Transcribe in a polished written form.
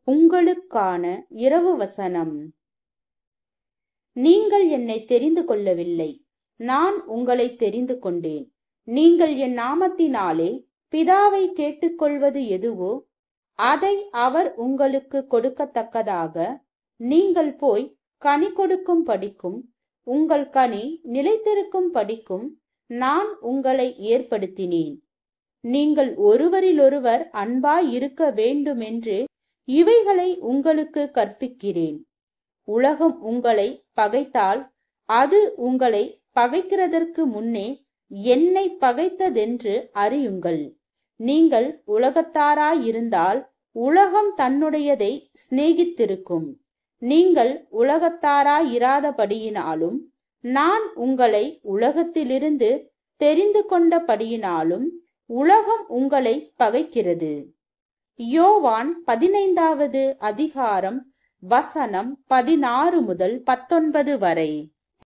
உங்களுக்கான இரவு வசனம். நீங்கள் என்னை தெரிந்து கொள்ளவில்லை, நான் உங்களை தெரிந்து கொண்டேன். நீங்கள் என் நாமத்தினாலே பிதாவை கேட்டுக்கொள்வது எதுவோ அதை அவர் உங்களுக்கு கொடுக்கத்தக்கதாக நீங்கள் போய் கனி கொடுக்கும் படிக்கும், உங்கள் கனி நிலைத்திருக்கும் படிக்கும் நான் உங்களை ஏற்படுத்தினேன். நீங்கள் ஒருவரிலொருவர் அன்பாய் இருக்க வேண்டுமென்று இவைகளை உங்களுக்கு கற்பிக்கிறேன். உலகம் உங்களை பகைத்தால் அது உங்களை பகைக்கிறதற்கு முன்னே என்னை பகைத்ததென்று அறியுங்கள். நீங்கள் உலகத்தாராயிருந்தால் உலகம் தன்னுடையதை சிநேகித்திருக்கும். நீங்கள் உலகத்தாராயிராதபடியினாலும் நான் உங்களை உலகத்திலிருந்து தெரிந்து கொண்டபடியினாலும் உலகம் உங்களை பகைக்கிறது. யோவான் 15வது அதிகாரம் வசனம் 16 முதல் 19 வரை.